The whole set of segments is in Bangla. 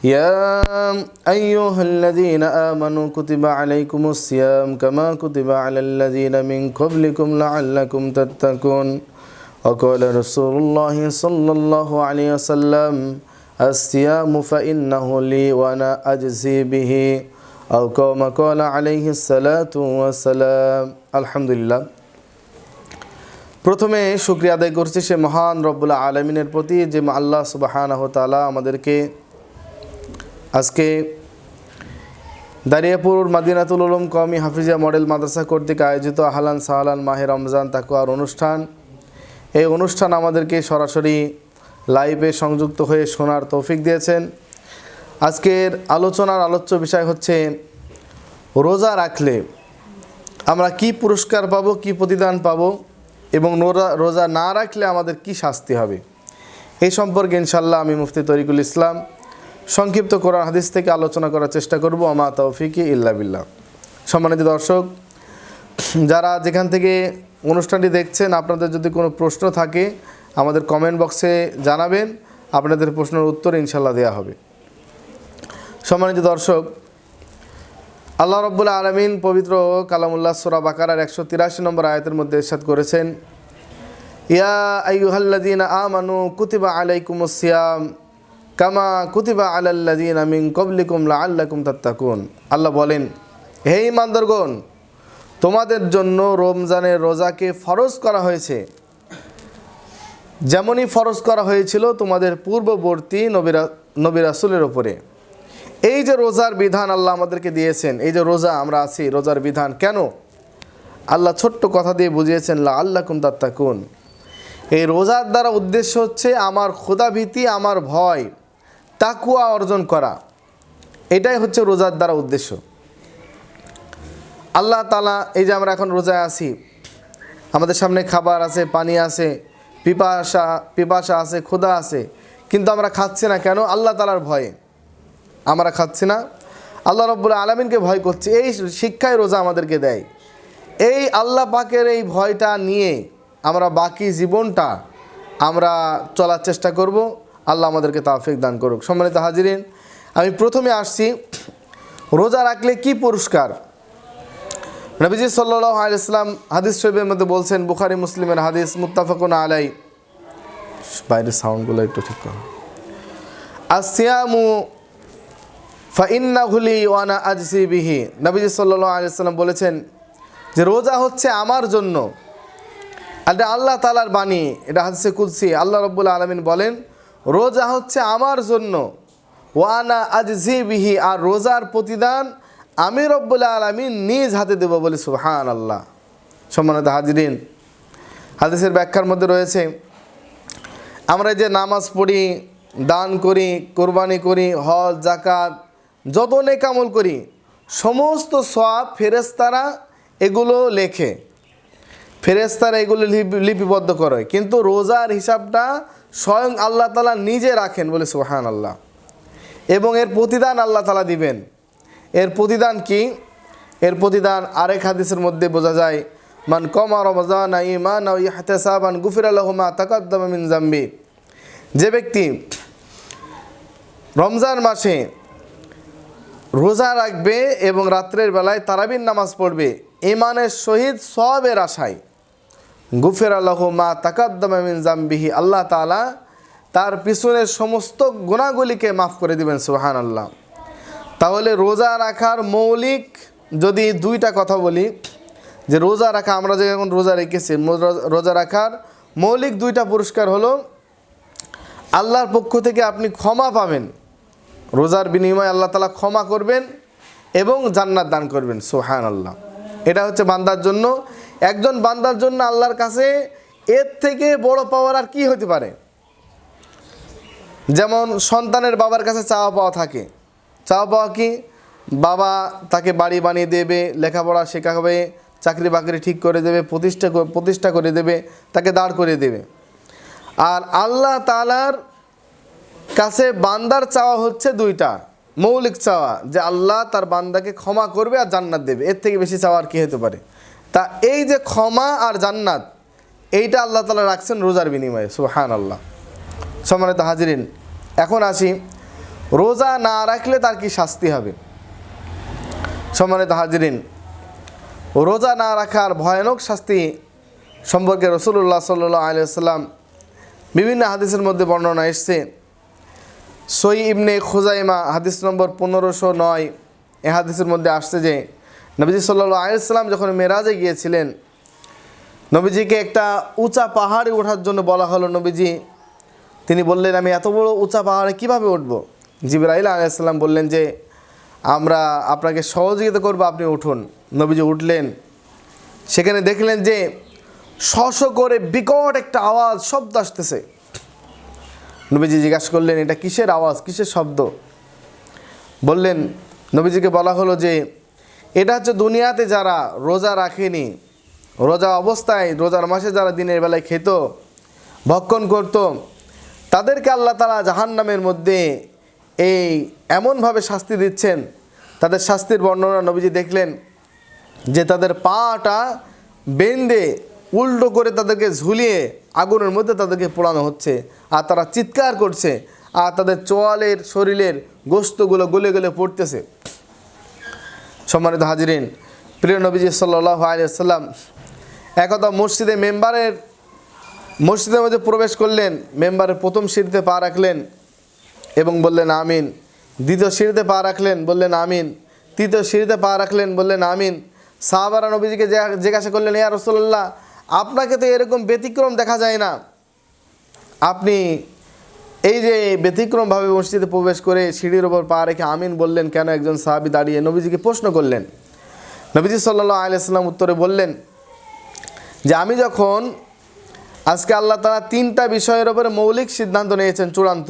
يا أيها الذين آمنوا كتب عليكم الصيام كما كتب على الذين من قبلكم لعلكم تتقون وقال رسول الله صلى الله عليه وسلم الصيام فإنه لي وأنا أجزي به أو كما قال عليه الصلاة والسلام الحمد لله প্রথমে শুকরিয়া আদায় করছি সে মহান রব্বুল আলামিনের প্রতি যে আল্লাহ সুবহানাহু ওয়া তাআলা আমাদেরকে আজকে দারিয়াপুর মাদিনাতুল উলুম কওমি হাফিজিয়া মডেল মাদ্রাসা কর্তৃক আয়োজিত আহলান সাহলান মাহে রমজান তাকওয়ার অনুষ্ঠান, এই অনুষ্ঠান আমাদেরকে সরাসরি লাইভে সংযুক্ত হয়ে শোনার তৌফিক দিয়েছেন। আজকের আলোচনার আলোচ্য বিষয় হচ্ছে রোজা রাখলে আমরা কি পুরস্কার পাবো, কি প্রতিদান পাবো এবং রোজা না রাখলে আমাদের কি শাস্তি হবে, এই সম্পর্কে ইনশাআল্লাহ আমি মুফতি তরিকুল ইসলাম সংক্ষিপ্ত কোরআন হাদিস থেকে আলোচনা করার চেষ্টা করব। আমা তৌফিকি ইল্লা বিল্লাহ। সম্মানিত দর্শক, যারা যেখান থেকে অনুষ্ঠানটি দেখছেন, আপনাদের যদি কোনো প্রশ্ন থাকে আমাদের কমেন্ট বক্সে জানাবেন, আপনাদের প্রশ্নের উত্তর ইনশাআল্লাহ দেওয়া হবে। সম্মানিত দর্শক, আল্লাহ রাব্বুল আলামিন পবিত্র কালামুল্লাহ সূরা বাকারার 183 নম্বর আয়াতের মধ্যে ইরশাদ করেছেন, ইয়া আইয়ুহাল্লাযীনা আমানু কুতিবা আলাইকুমুস সিয়াম কামা কুতিবা আলাল্লাযীনা মিন ক্বাবলিকুম লাআল্লাকুম তাত্তাকুন। আল্লাহ বলেন, হে ঈমানদারগণ, তোমাদের জন্য রমজানের রোজাকে ফরজ করা হয়েছে, যেমনই ফরজ করা হয়েছিল তোমাদের পূর্ববর্তী নবী রাসূলের উপরে। এই যে রোজার বিধান আল্লাহ আমাদেরকে দিয়েছেন, এই যে রোজা আমরা আছি, রোজার বিধান কেন আল্লাহ ছোট্ট কথা দিয়ে বুঝিয়েছেন, লাআল্লাকুম তাত্তাকুন। এই রোজার দ্বারা উদ্দেশ্য হচ্ছে আমার খোদাভীতি, আমার ভয়, তাকওয়া অর্জন করা, এটাই হচ্ছে রোজার দ্বারা উদ্দেশ্য। আল্লাহ তাআলা এই যে আমরা এখন রোজায় আছি, আমাদের সামনে খাবার আছে, পানি আছে, পিপাসা আছে, ক্ষুধা আছে, কিন্তু আমরা খাচ্ছি না কেন? আল্লাহ তাআলার ভয়ে আমরা খাচ্ছি না, আল্লাহ রাব্বুল আলামিনকে ভয় করছি। এই শিক্ষায় রোজা আমাদেরকে দেয়। এই আল্লাহ পাকের এই ভয়টা নিয়ে আমরা বাকি জীবনটা আমরা চলার চেষ্টা করব। আল্লাহ আমাদেরকে তৌফিক দান করুক। সম্মানিত হাজিরিন, আমি প্রথমে আসছি রোজা রাখলে কি পুরস্কার। নবীজি সাল্লাল্লাহু আলাইহি ওয়াসাল্লাম হাদিস শরীফের মধ্যে বলছেন, বুখারী মুসলিমের হাদিস, মুত্তাফাকুন আলাই। বাইরের সাউন্ডগুলো একটু ঠিক করুন। আসিয়ামু ফাইন্নাহু লি ওয়া আনা আজজি বিহি। নবীজি সাল্লাল্লাহু আলাইহি ওয়াসাল্লাম বলেছেন যে রোজা হচ্ছে আমার জন্য। এটা আল্লাহ তাআলার বাণী, এটা হাদিসে কুদসি। আল্লাহ রাব্বুল আলামিন বলেন, রোজা হচ্ছে আমার জন্য, ওয়া আনা আজজি বিহি, আর রোজার প্রতিদান আমি রব্বুল আলামিন নিজ হাতে দেব বলে সুবহানাল্লাহ। সম্মানিত হাজিরিন, হাদিসের ব্যাখ্যার মধ্যে রয়েছে, আমরা যে নামাজ পড়ি, দান করি, কোরবানি করি, হজ যাকাত, যত নেক আমল করি, সমস্ত সওয়াব ফেরেশতারা এগুলো লেখে, ফেরেশতারা এগুলো লিপিবদ্ধ করে, কিন্তু রোজার হিসাবটা স্বয়ং আল্লাহ তাআলা নিজে রাখেন বলে সুবহানাল্লাহ। এবং এর প্রতিদান আল্লাহ তাআলা দিবেন। এর প্রতিদান কি? এর প্রতিদান আরেক হাদিসের মধ্যে বোঝা যায়, মান কামা রমাযানা ঈমানান ওয়া ইহতিসাবান গুফিরা লাহু মা তাকাদ্দামা মিন যামবি। যে ব্যক্তি রমজান মাসে রোজা রাখবে এবং রাত্রের বেলায় তারাবির নামাজ পড়বে ঈমানের সহিত সওয়াবের আশায়, গুফিরা লাহু মা তাকাদ্দামা মিন যামবিহি, আল্লাহ তাআলা তার পিছনের সমস্ত গুনাহগুলিকে মাফ করে দিবেন। সুবহানাল্লাহ। তাহলে রোজা রাখার মৌলিক যদি দুইটা কথা বলি, যে রোজা রাখা, আমরা যে এখন রোজা রেখেছি, রোজা রাখার মৌলিক দুইটা পুরস্কার হলো, আল্লাহর পক্ষ থেকে আপনি ক্ষমা পাবেন, রোজার বিনিময়ে আল্লাহ তাআলা ক্ষমা করবেন এবং জান্নাত দান করবেন। সুবহানাল্লাহ। এটা হচ্ছে বান্দার জন্য, একজন বান্দার জন্য আল্লাহর কাছে এর থেকে বড় পাওয়ার আর কি হতে পারে। যেমন সন্তানের বাবার কাছে চাওয়া পাওয়া থাকে, চাওয়া পাওয়া কি? বাবা তাকে বাড়ি বানিয়ে দেবে, লেখাপড়া শেখাবে, চাকরি বাকরি ঠিক করে দেবে, প্রতিষ্ঠা করে দেবে, তাকে দাঁড় করে দেবে। আর আল্লাহ তাআলার কাছে বান্দার চাওয়া হচ্ছে দুইটা মৌলিক চাওয়া, যে আল্লাহ তার বান্দাকে ক্ষমা করবে আর জান্নাত দেবে। এর থেকে বেশি চাওয়া আর কি হতে পারে? তা এই যে ক্ষমা আর জান্নাত, এইটা আল্লাহ তাআলা রাখছেন রোজার বিনিময়ে। সুবহানাল্লাহ। সম্মানিত হাজিরিন, এখন আসি রোজা না রাখলে তার কি শাস্তি হবে। সম্মানিত হাজিরিন, রোজা না রাখার ভয়ানক শাস্তি সম্পর্কে রাসূলুল্লাহ সাল্লাল্লাহু আলাইহি ওয়াসাল্লাম বিভিন্ন হাদিসের মধ্যে বর্ণনা এসেছে। সহিহ ইবনে খুজাইমা হাদিস নম্বর 1509, এই হাদিসের মধ্যে আসছে যে নবীজি সাল্লাল্লাহু আলাইহি ওয়াসাল্লাম যখন মেরাজে গিয়েছিলেন, নবীজিকে একটা উঁচা পাহাড়ে ওঠার জন্য বলা হলো। নবীজি তিনি বললেন, আমি এত বড় উঁচা পাহাড়ে কিভাবে উঠব। জিবরাইল আলাইহিস সালাম বললেন যে আমরা আপনাকে সহযোগিতা করব, আপনি উঠুন। নবীজি উঠলেন, সেখানে দেখলেন যে শশ করে বিকট একটা আওয়াজ, শব্দ আসতেছে। নবীজি জিজ্ঞাসা করলেন, এটা কিসের আওয়াজ, কিসের শব্দ? বললেন, নবীজিকে বলা হলো যে এটা হচ্ছে দুনিয়াতে যারা রোজা রাখেনি, রোজা অবস্থায় রোজার মাসে যারা দিনের বেলায় খেত, ভক্ষণ করত, তাদেরকে আল্লাহ তাআলা জাহান্নামের মধ্যে এই এমনভাবে শাস্তি দিচ্ছেন। তাদের শাস্তির বর্ণনা নবীজি দেখলেন যে তাদের পাটা বেঁধে উল্টো করে তাদেরকে ঝুলিয়ে আগুনের মধ্যে তাদেরকে পোড়ানো হচ্ছে, আর তারা চিৎকার করছে, আর তাদের চোয়ালের শরীরের গোশতগুলো গলে গলে পড়তেছে। সম্মানিত হাজিরিন, প্রিয় নবীজি সাল্লাল্লাহু আলাইহি ওয়াসাল্লাম একদা মসজিদের মধ্যে প্রবেশ করলেন। মেম্বারের প্রথম সিঁড়িতে পা রাখলেন এবং বললেন আমিন। দ্বিতীয় সিঁড়িতে পা রাখলেন, বললেন আমিন। তৃতীয় সিঁড়িতে পা রাখলেন, বললেন আমিন। সাহাবারা নবীজিকে জিজ্ঞাসা করলেন, ইয়া রাসূলুল্লাহ, আপনাকে তো এরকম ব্যতিক্রম দেখা যায় না, আপনি এই যে ব্যতিক্রমভাবে মসজিদে প্রবেশ করে সিঁড়ির ওপর পা রেখে আমিন বললেন কেন? একজন সাহাবী দাঁড়িয়ে নবীজিকে প্রশ্ন করলেন। নবীজি সাল্লাল্লাহু আলাইহি ওয়াসাল্লাম উত্তরে বললেন যে আমি যখন আজকে আল্লাহ তাআলা 3টা বিষয়ের উপরে মৌলিক সিদ্ধান্ত নিয়েছেন, চূড়ান্ত।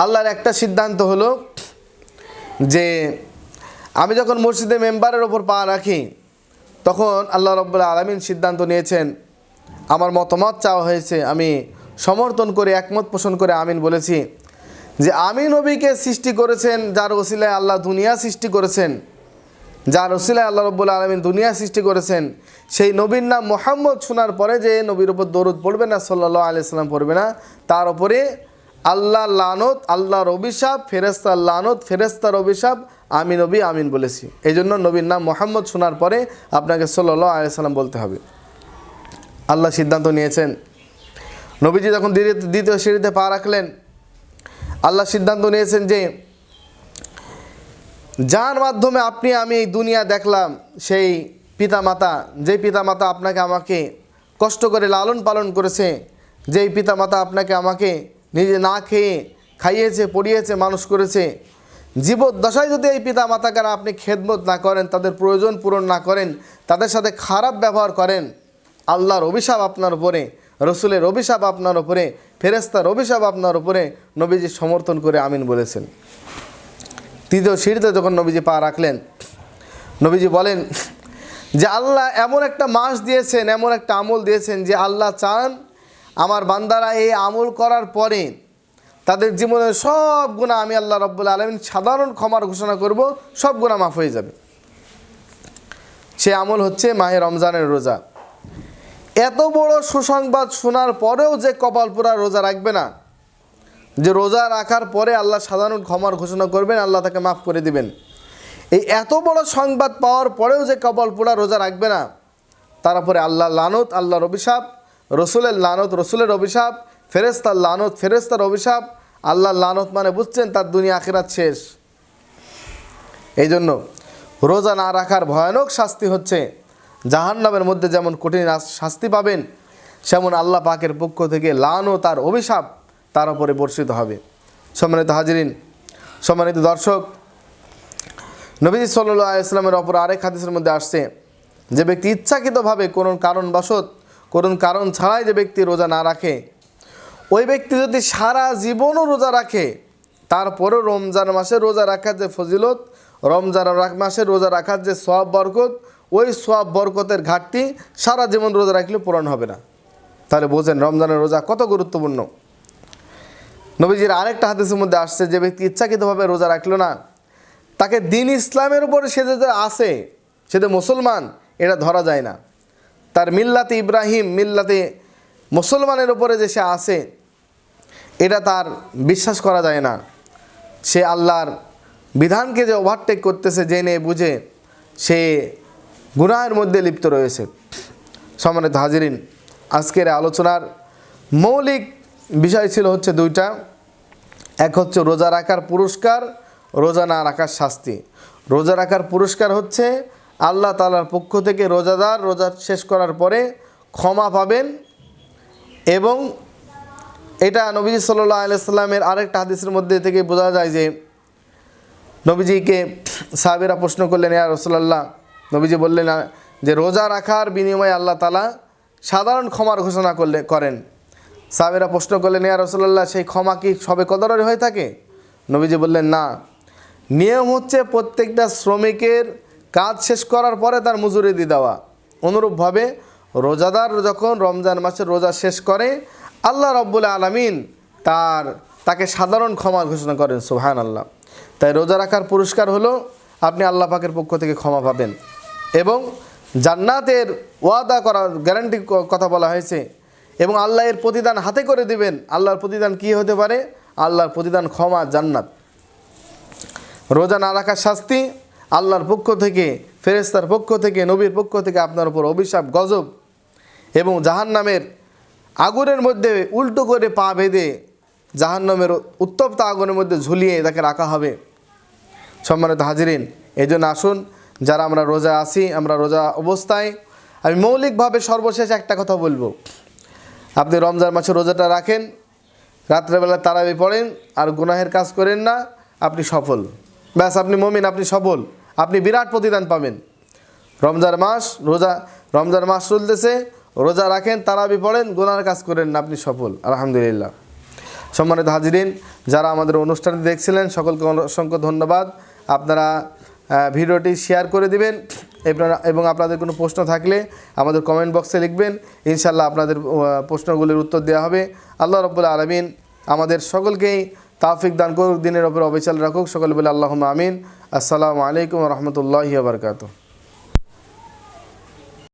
আল্লাহর একটা সিদ্ধান্ত হলো যে আমি যখন মসজিদে মেম্বারের ওপর পা রাখি, তখন আল্লাহ রাব্বুল আলামিন সিদ্ধান্ত নিয়েছেন, আমার মতামত চাওয়া হয়েছে, আমি সমর্থন করে একমত পোষণ করে আমিন বলেছি যে আমি নবীকে সৃষ্টি করেছেন যার ওসিলায় আল্লাহ দুনিয়া সৃষ্টি করেছেন, যার ওসিলায় আল্লাহ রাব্বুল আলামিন দুনিয়া সৃষ্টি করেছেন, সেই নবীর নাম মুহাম্মদ শোনার পরে যে নবীর উপর দরুদ পড়বে না, সাল্লাল্লাহু আলাইহি সাল্লাম পড়বে না, তার উপরে আল্লাহর লানত, আল্লাহর অভিশাপ, ফেরেশতার লানত, ফেরেশতার অভিশাপ, আমি নবী আমিন বলেছি। এই জন্য নবীর নাম মুহাম্মদ শোনার পরে আপনাকে সাল্লাল্লাহু আলাইহি সাল্লাম বলতে হবে। আল্লাহ সিদ্ধান্ত নিয়েছেন। নবীজি যখন দ্বিতীয় সিঁড়িতে পা রাখলেন, আল্লাহ সিদ্ধান্ত নিয়েছেন যে যার মাধ্যমে আপনি আমি এই দুনিয়া দেখলাম, সেই পিতামাতা, যেই পিতামাতা আপনাকে আমাকে কষ্ট করে লালন পালন করেছে, যেই পিতামাতা আপনাকে আমাকে নিজে না খেয়ে খাইয়েছে, পড়িয়েছে, মানুষ করেছে, জীবদ্দশায় যদি এই পিতামাতাকে আপনি খেদমত না করেন, তাদের প্রয়োজন পূরণ না করেন, তাদের সাথে খারাপ ব্যবহার করেন, আল্লাহর অভিশাপ আপনার উপরে, রসুলের অভিশাপ আপনার উপরে, ফেরেশতার অভিশাপ আপনার উপরে। নবীজি সমর্থন করে আমিন বলেছেন। তৃতীয় সিঁড়িতে যখন নবীজি পা রাখলেন, নবীজি বলেন যে আল্লাহ এমন একটা মাস দিয়েছেন, এমন একটা আমল দিয়েছেন যে আল্লাহ চান আমার বান্দারা এই আমল করার পরে তাদের জীবনের সব গুনাহ আমি আল্লাহ রাব্বুল আলামিন সাধারণ ক্ষমার ঘোষণা করব, সব গুনাহ মাফ হয়ে যাবে। সে আমল হচ্ছে মাহে রমজানের রোজা। এত বড় সুসংবাদ শোনার পরেও যে কপাল পোড়া রোজা রাখবে না, যে রোজা রাখার পরে আল্লাহ সাধারণ ক্ষমার ঘোষণা করবেন, আল্লাহ তাকে মাফ করে দিবেন, এই এত বড় সংবাদ পাওয়ার পরেও যে কপাল পোড়া রোজা রাখবে না, তারপরে আল্লাহর লানত, আল্লাহর অভিশাপ, রসুলের লানত, রসুলের অভিশাপ, ফেরেশতার লানত, ফেরেশতার অভিশাপ। আল্লাহর লানত মানে বুঝছেন তার দুনিয়া আখিরাত শেষ। এই জন্য রোজা না রাখার ভয়ানক শাস্তি হচ্ছে জাহান্নামের মধ্যে যেমন কঠিন শাস্তি পাবেন, সেমন আল্লাহ পাকের পক্ষ থেকে লানত আর অভিশাপ তার উপরে বর্ষিত হবে। সম্মানিত হাজিরিন, সম্মানিত দর্শক, নবীজি সাল্লাল্লাহু আলাইহি ওয়াসাল্লামের অপর আরেক হাদিসের মধ্যে আসছে যে ব্যক্তি ইচ্ছাকৃতভাবে কোনো কারণবশত, কোনো কারণ ছাড়াই যে ব্যক্তি রোজা না রাখে, ওই ব্যক্তি যদি সারা জীবনও রোজা রাখে, তারপরেও রমজান মাসে রোজা রাখার যে ফজিলত, রমজান মাসে রোজা রাখার যে সওয়াব বরকত, ওই সওয়াব বরকতের ঘাটতি সারা জীবন রোজা রাখলে পূরণ হবে না। তাহলে বোঝেন রমজানের রোজা কত গুরুত্বপূর্ণ। নবীজির আরেকটা হাদিসের মধ্যে আসছে যে ব্যক্তি ইচ্ছাকৃতভাবে রোজা রাখলো না, তাকে দিন ইসলামের উপরে সে যে আসে, সে যে মুসলমান, এটা ধরা যায় না। তার মিল্লাতে ইব্রাহিম, মিল্লাতে মুসলমানের উপরে যে সে আসে, এটা তার বিশ্বাস করা যায় না। সে আল্লাহর বিধানকে যে ওভারটেক করতেছে জেনে বুঝে সে গুনাহের মধ্যে লিপ্ত রয়েছে। সম্মানিত হাজিরিন, আজকের আলোচনার মৌলিক বিষয় ছিল হচ্ছে দুইটা। এক হচ্ছে রোজা রাখার পুরস্কার, রোজা না রাখার শাস্তি। রোজা রাখার পুরস্কার হচ্ছে আল্লাহ তাআলার পক্ষ থেকে রোজাদার রোজা শেষ করার পরে ক্ষমা পাবেন। এবং এটা নবীজি সাল্লাল্লাহু আলাইহি সাল্লামের আরেকটা হাদিসের মধ্যে থেকে বোঝা যায় যে নবীজিকে সাহাবীরা প্রশ্ন করলেন, ইয়া রাসূলুল্লাহ, নবীজি বললেন যে রোজা রাখার বিনিময়ে আল্লাহ তাআলা সাধারণ ক্ষমার ঘোষণা করেন। সাহাবীরা প্রশ্ন করলেন, ইয়া রাসূলুল্লাহ, সেই ক্ষমা কি সবে কদরের হয়ে থাকে? নবীজি বললেন, না, নিয়ম হচ্ছে প্রত্যেকটা শ্রমিকের কাজ শেষ করার পরে তার মজুরি দিয়ে দেওয়া। অনুরূপভাবে রোজাদার যখন রমজান মাসের রোজা শেষ করে আল্লাহ রাব্বুল আলামিন তাকে সাধারণ ক্ষমা ঘোষণা করেন। সুবহানাল্লাহ। তাই রোজা রাখার পুরস্কার হলো আপনি আল্লাহ পাকের পক্ষ থেকে ক্ষমা পাবেন এবং জান্নাতের ওয়াদা করার গ্যারান্টি কথা বলা হয়েছে। এবং আল্লাহ এর প্রতিদান হাতে করে দিবেন। আল্লাহর প্রতিদান কি হতে পারে? আল্লাহর প্রতিদান ক্ষমা, জান্নাত। রোজা না রাখার শাস্তি আল্লাহর পক্ষ থেকে, ফেরেশতার পক্ষ থেকে, নবীর পক্ষ থেকে আপনার উপর অভিশাপ, গজব এবং জাহান্নামের আগুনের মধ্যে উল্টো করে পা বেঁধে জাহান্নামের উত্তপ্ত আগুনের মধ্যে ঝুলিয়ে তাকে রাখা হবে। সম্মানিত হাজিরিন, এই জন্য আসুন যারা আমরা রোজা আছি, আমরা রোজা অবস্থায়, আমি মৌলিকভাবে সর্বশেষ একটা কথা বলবো। আপনি রমজান মাসে রোজাটা রাখেন, রাত্রেবেলা তারাবি পড়েন আর গুনাহের কাজ করেন না, আপনি সফল। ব্যাস, আপনি মুমিন, আপনি সফল, আপনি বিরাট প্রতিদান পাবেন। রমজান মাস চলতেছে, রোজা রাখেন, তারাবি পড়েন, গুনাহের কাজ করেন না, আপনি সফল। আলহামদুলিল্লাহ। সম্মানিত হাজিরিন, যারা আমাদের অনুষ্ঠানটি দেখছিলেন সকলকে অসংখ্য ধন্যবাদ। আপনারা ভিডিওটি শেয়ার করে দিবেন এবং আপনাদের কোনো প্রশ্ন থাকলে আমাদের কমেন্ট বক্সে লিখবেন। ইনশাআল্লাহ আপনাদের প্রশ্নগুলির উত্তর দেওয়া হবে। আল্লাহ রাব্বুল আলামিন আমাদের সকলকেই তাওফিক দান করুক, দিনের ওপর অবিচল রাখুক। সকলে বলে আল্লাহুম্মা আমিন। আসসালামু আলাইকুম ওয়া রাহমাতুল্লাহি ওয়া বারাকাতুহু।